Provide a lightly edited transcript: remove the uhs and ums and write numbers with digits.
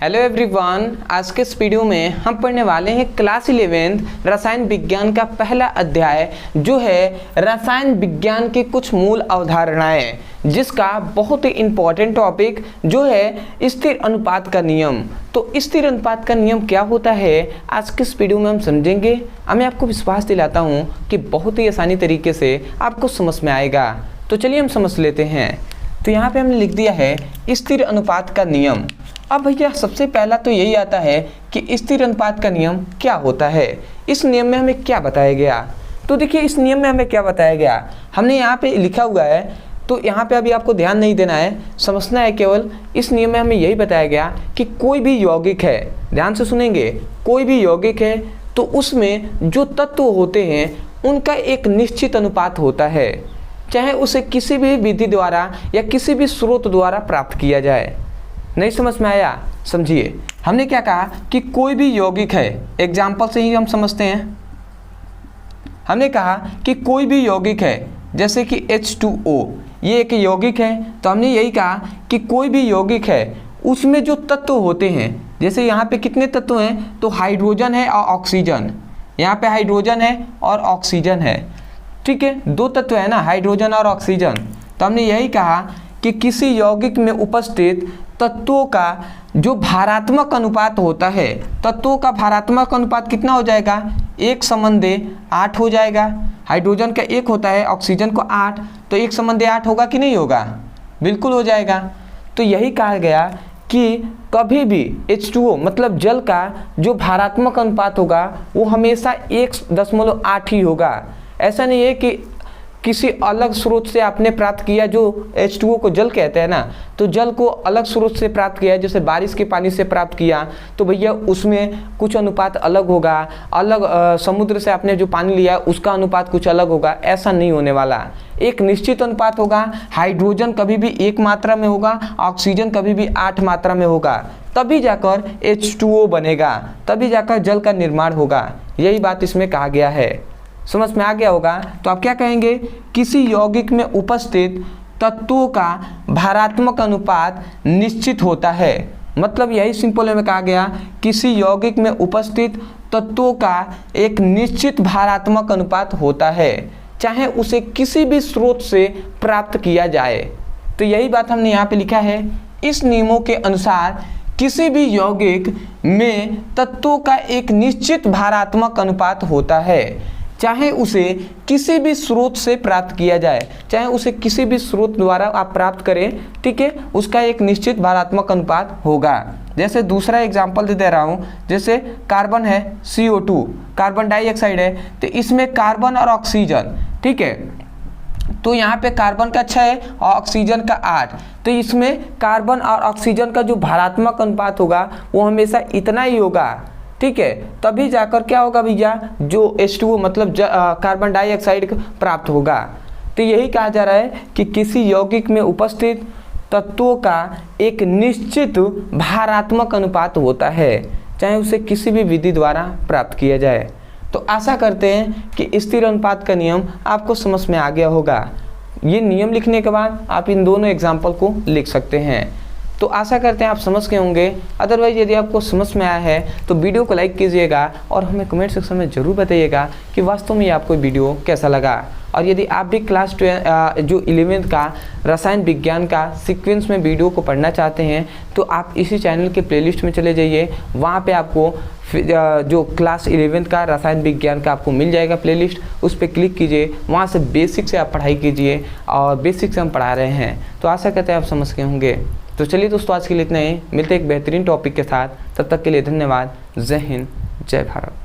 Hello everyone, आज के इस वीडियो में हम पढ़ने वाले हैं क्लास 11 रसायन विज्ञान का पहला अध्याय जो है रसायन विज्ञान की कुछ मूल अवधारणाएं, जिसका बहुत ही इम्पोर्टेंट टॉपिक जो है स्थिर अनुपात का नियम। तो स्थिर अनुपात का नियम क्या होता है आज के इस वीडियो में हम समझेंगे। मैं आपको विश्वास दिलाता हूँ कि बहुत ही आसानी तरीके से आपको समझ में आएगा। तो चलिए हम समझ लेते हैं। तो यहाँ पे हमने लिख दिया है स्थिर अनुपात का नियम। अब भैया सबसे पहला तो यही आता है कि स्थिर अनुपात का नियम क्या होता है। इस नियम में हमें क्या बताया गया, तो देखिए इस नियम में हमें क्या बताया गया, हमने यहाँ पे लिखा हुआ है। तो यहाँ पे अभी आपको ध्यान नहीं देना है, समझना है केवल। इस नियम में हमें यही बताया गया कि कोई भी यौगिक है, ध्यान से सुनेंगे, कोई भी यौगिक है तो उसमें जो तत्व होते हैं उनका एक निश्चित अनुपात होता है, चाहे उसे किसी भी विधि द्वारा या किसी भी स्रोत द्वारा प्राप्त किया जाए। नहीं समझ में आया? समझिए, हमने क्या कहा कि कोई भी यौगिक है, एग्जाम्पल से ही हम समझते हैं। हमने कहा कि कोई भी यौगिक है, जैसे कि H2O, ये एक यौगिक है। तो हमने यही कहा कि कोई भी यौगिक है उसमें जो तत्व होते हैं, जैसे यहाँ पे कितने तत्व हैं, तो हाइड्रोजन है और ऑक्सीजन। यहाँ पे हाइड्रोजन है और ऑक्सीजन है, ठीक है, दो तत्व है ना, हाइड्रोजन और ऑक्सीजन। तो हमने यही कहा कि किसी यौगिक में उपस्थित तत्वों का जो भारात्मक अनुपात होता है, तत्वों का भारात्मक अनुपात कितना हो जाएगा, 1:8 हो जाएगा। हाइड्रोजन का 1 होता है, ऑक्सीजन को 8, तो 1:8 होगा कि नहीं होगा? बिल्कुल हो जाएगा। तो यही कहा गया कि कभी भी H2O मतलब जल का जो भारात्मक अनुपात होगा वो हमेशा 1:8 ही होगा। ऐसा नहीं है कि किसी अलग स्रोत से आपने प्राप्त किया, जो H2O को जल कहते हैं ना, तो जल को अलग स्रोत से प्राप्त किया, जैसे बारिश के पानी से प्राप्त किया, तो भैया उसमें कुछ अनुपात अलग होगा। अलग समुद्र से आपने जो पानी लिया उसका अनुपात कुछ अलग होगा, ऐसा नहीं होने वाला। एक निश्चित अनुपात होगा। हाइड्रोजन कभी भी 1 मात्रा में होगा, ऑक्सीजन कभी भी 8 मात्रा में होगा, तभी जाकर H2O बनेगा, तभी जाकर जल का निर्माण होगा। यही बात इसमें कहा गया है। समझ में आ गया होगा? तो आप क्या कहेंगे, किसी यौगिक में उपस्थित तत्वों का भारात्मक अनुपात निश्चित होता है। मतलब यही सिंपल में कहा गया, किसी यौगिक में उपस्थित तत्वों का एक निश्चित भारात्मक अनुपात होता है, चाहे उसे किसी भी स्रोत से प्राप्त किया जाए। तो यही बात हमने यहाँ पे लिखा है। इस नियमों के अनुसार किसी भी यौगिक में तत्वों का एक निश्चित भारात्मक अनुपात होता है, चाहे उसे किसी भी स्रोत से प्राप्त किया जाए, चाहे उसे किसी भी स्रोत द्वारा आप प्राप्त करें, ठीक है, उसका एक निश्चित भारात्मक अनुपात होगा। जैसे दूसरा एग्जांपल दे रहा हूँ, जैसे कार्बन है, CO2 कार्बन डाइऑक्साइड है, तो इसमें कार्बन और ऑक्सीजन, ठीक है, तो यहाँ पे कार्बन का 6 और ऑक्सीजन का 8, तो इसमें कार्बन और ऑक्सीजन का जो भारात्मक अनुपात होगा वो हमेशा इतना ही होगा, ठीक है। तभी जाकर क्या होगा भैया, जो H2O मतलब कार्बन डाइऑक्साइड प्राप्त होगा। तो यही कहा जा रहा है कि किसी यौगिक में उपस्थित तत्वों का एक निश्चित भारात्मक अनुपात होता है, चाहे उसे किसी भी विधि द्वारा प्राप्त किया जाए। तो आशा करते हैं कि स्थिर अनुपात का नियम आपको समझ में आ गया होगा। ये नियम लिखने के बाद आप इन दोनों एग्जाम्पल को लिख सकते हैं। तो आशा करते हैं आप समझ गए होंगे। अदरवाइज यदि आपको समझ में आया है तो वीडियो को लाइक कीजिएगा और हमें कमेंट सेक्शन में ज़रूर बताइएगा कि वास्तव में आपको वीडियो कैसा लगा। और यदि आप भी क्लास 11 का रसायन विज्ञान का सीक्वेंस में वीडियो को पढ़ना चाहते हैं तो आप इसी चैनल के प्लेलिस्ट में चले जाइए। वहाँ पे आपको जो क्लास 11 का रसायन विज्ञान का आपको मिल जाएगा प्लेलिस्ट, उस पर क्लिक कीजिए। वहाँ से बेसिक से आप पढ़ाई कीजिए और बेसिक से हम पढ़ा रहे हैं। तो आशा करते हैं आप समझ गए होंगे। तो चलिए दोस्तों, आज के लिए इतना ही। मिलते हैं एक बेहतरीन टॉपिक के साथ, तब तक के लिए धन्यवाद। जय हिंद, जय भारत।